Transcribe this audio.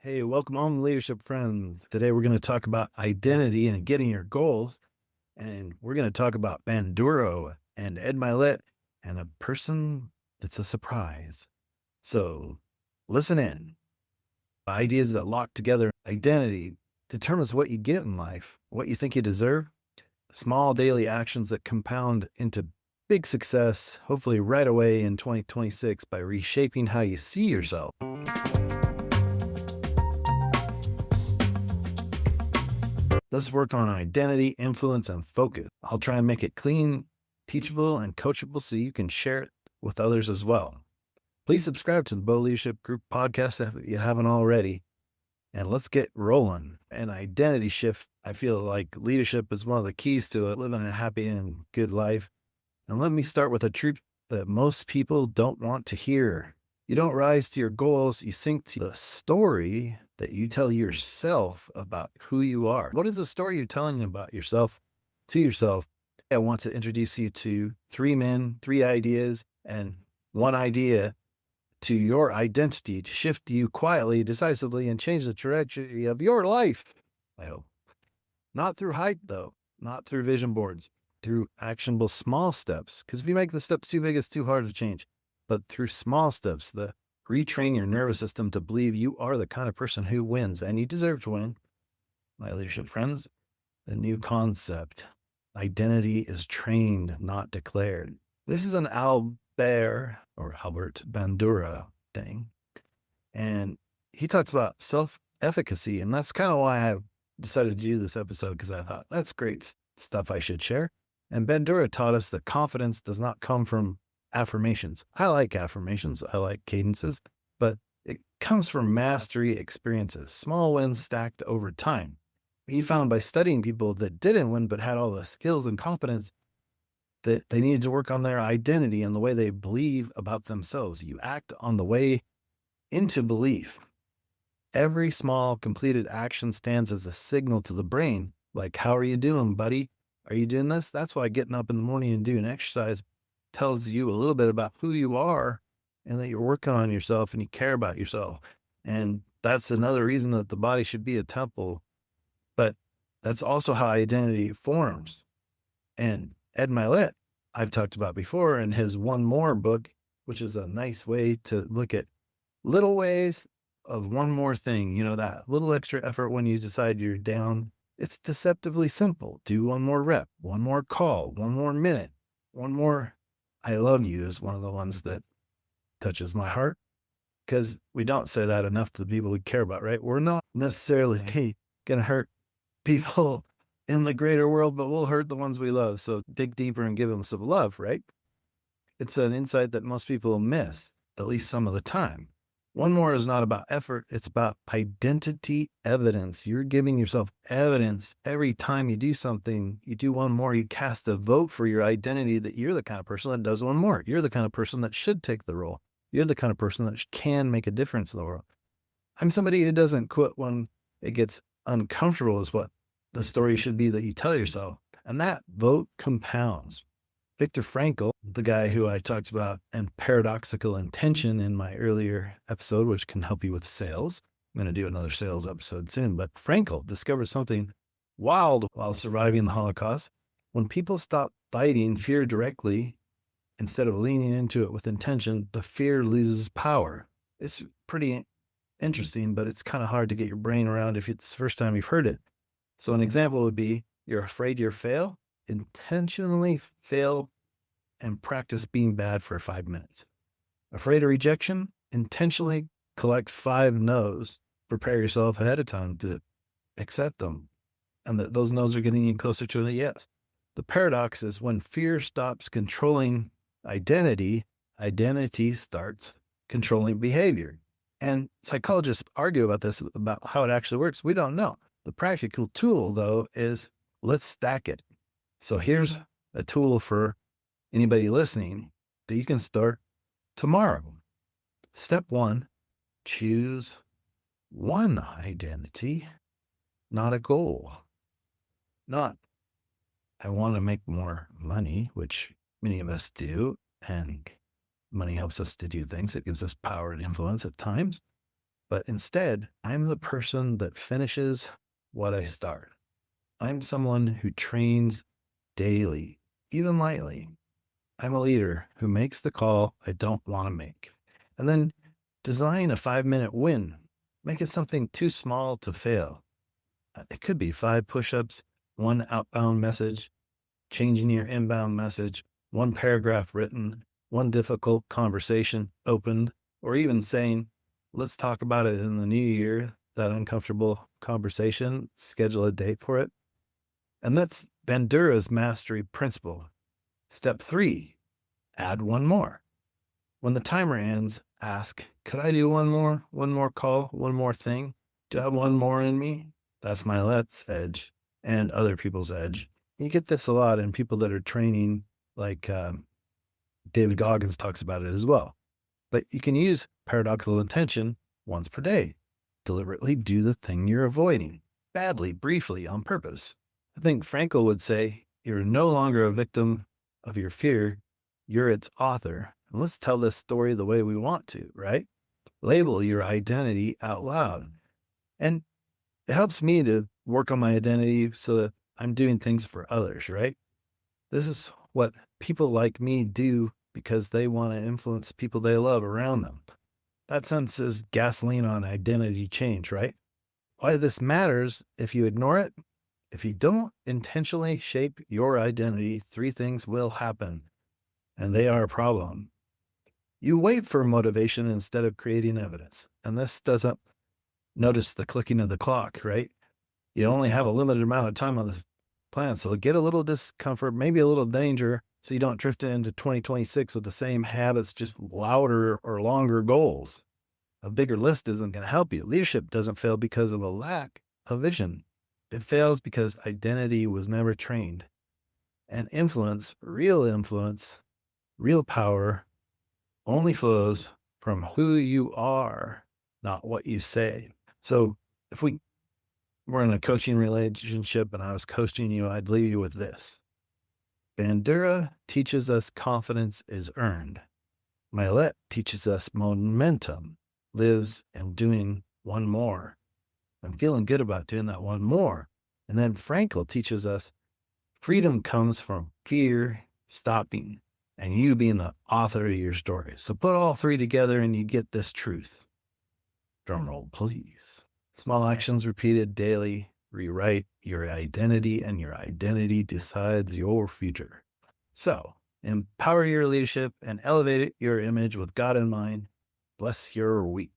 Hey, welcome home, leadership friends. Today we're going to talk about identity and getting your goals. And we're going to talk about Bandura and Ed Mylett and a person that's a surprise. So listen in. Ideas that lock together identity determines what you get in life, what you think you deserve, small daily actions that compound into big success, hopefully right away in 2026 by reshaping how you see yourself. Let's work on identity, influence, and focus. I'll try and make it clean, teachable, and coachable so you can share it with others as well. Please subscribe to the Beau Leadership Group podcast if you haven't already. And let's get rolling. An identity shift. I feel like leadership is one of the keys to living a happy and good life. And let me start with a truth that most people don't want to hear. You don't rise to your goals, you sink to the story that you tell yourself about who you are. What is the story you're telling about yourself to yourself? I want to introduce you to 3 men, 3 ideas, and 1 idea to your identity to shift you quietly, decisively, and change the trajectory of your life. I hope. Not through hype, though, not through vision boards, through actionable small steps. Because if you make the steps too big, it's too hard to change. But through small steps, retrain your nervous system to believe you are the kind of person who wins, and you deserve to win. My leadership friends, the new concept, identity is trained, not declared. This is an Albert Bandura thing. And he talks about self-efficacy, and that's kind of why I decided to do this episode, because I thought that's great stuff I should share. And Bandura taught us that confidence does not come from affirmations. I like affirmations. I like cadences, but it comes from mastery experiences, small wins stacked over time. He found by studying people that didn't win, but had all the skills and confidence, that they needed to work on their identity and the way they believe about themselves. You act on the way into belief. Every small completed action stands as a signal to the brain. Like, how are you doing, buddy? Are you doing this? That's why getting up in the morning and doing exercise tells you a little bit about who you are and that you're working on yourself and you care about yourself. And that's another reason that the body should be a temple. But that's also how identity forms. And Ed Mylett, I've talked about before in his One More book, which is a nice way to look at little ways of one more thing, that little extra effort when you decide you're down. It's deceptively simple. Do one more rep, one more call, one more minute, one more I love you is one of the ones that touches my heart, because we don't say that enough to the people we care about, right? We're not necessarily going to hurt people in the greater world, but we'll hurt the ones we love. So dig deeper and give them some love, right? It's an insight that most people miss, at least some of the time. One More is not about effort. It's about identity evidence. You're giving yourself evidence every time you do something. You do one more, you cast a vote for your identity that you're the kind of person that does one more. You're the kind of person that should take the role. You're the kind of person that can make a difference in the world. I'm somebody who doesn't quit when it gets uncomfortable is what the story should be that you tell yourself. And that vote compounds. Viktor Frankl, the guy who I talked about, and paradoxical intention in my earlier episode, which can help you with sales. I'm going to do another sales episode soon, but Frankl discovered something wild while surviving the Holocaust. When people stop fighting fear directly, instead of leaning into it with intention, the fear loses power. It's pretty interesting, but it's kind of hard to get your brain around if it's the first time you've heard it. So an example would be, you're afraid you'll fail. Intentionally fail and practice being bad for 5 minutes. Afraid of rejection? Intentionally collect 5 no's. Prepare yourself ahead of time to accept them. And that those no's are getting you closer to a yes. The paradox is when fear stops controlling identity, identity starts controlling behavior. And psychologists argue about this, about how it actually works. We don't know. The practical tool, though, is let's stack it. So here's a tool for anybody listening that you can start tomorrow. Step 1, choose one identity, not a goal. Not, I want to make more money, which many of us do, and money helps us to do things. It gives us power and influence at times. but instead, I'm the person that finishes what I start. I'm someone who trains daily, even lightly. I'm a leader who makes the call I don't want to make. And then design a 5-minute win. Make it something too small to fail. It could be 5 push-ups, 1 outbound message, changing your inbound message, 1 paragraph written, 1 difficult conversation opened, or even saying, let's talk about it in the new year, that uncomfortable conversation, schedule a date for it. And that's Bandura's mastery principle. Step 3, add 1 more. When the timer ends, ask, could I do one more call, 1 more thing? Do I have 1 more in me? That's Mylett's edge and other people's edge. You get this a lot in people that are training, like David Goggins talks about it as well. But you can use paradoxical intention once per day. Deliberately do the thing you're avoiding, badly, briefly, on purpose. I think Frankl would say, you're no longer a victim of your fear, you're its author. And let's tell this story the way we want to, right? Label your identity out loud. And it helps me to work on my identity so that I'm doing things for others, right? This is what people like me do because they want to influence people they love around them. That sense is gasoline on identity change, right? Why this matters, if you ignore it, if you don't intentionally shape your identity, 3 things will happen, and they are a problem. You wait for motivation instead of creating evidence, and this doesn't notice the clicking of the clock, right? You only have a limited amount of time on this planet, so get a little discomfort, maybe a little danger, so you don't drift into 2026 with the same habits, just louder or longer goals. A bigger list isn't going to help you. Leadership doesn't fail because of a lack of vision. It fails because identity was never trained. And influence, real power, only flows from who you are, not what you say. So if we're in a coaching relationship and I was coaching you, I'd leave you with this. Bandura teaches us confidence is earned. Mylett teaches us momentum lives in doing 1 more. I'm feeling good about doing that 1 more. And then Frankl teaches us freedom comes from fear stopping and you being the author of your story. So put all 3 together and you get this truth. Drum roll, please. Small actions repeated daily rewrite your identity, and your identity decides your future. So empower your leadership and elevate your image with God in mind. Bless your week.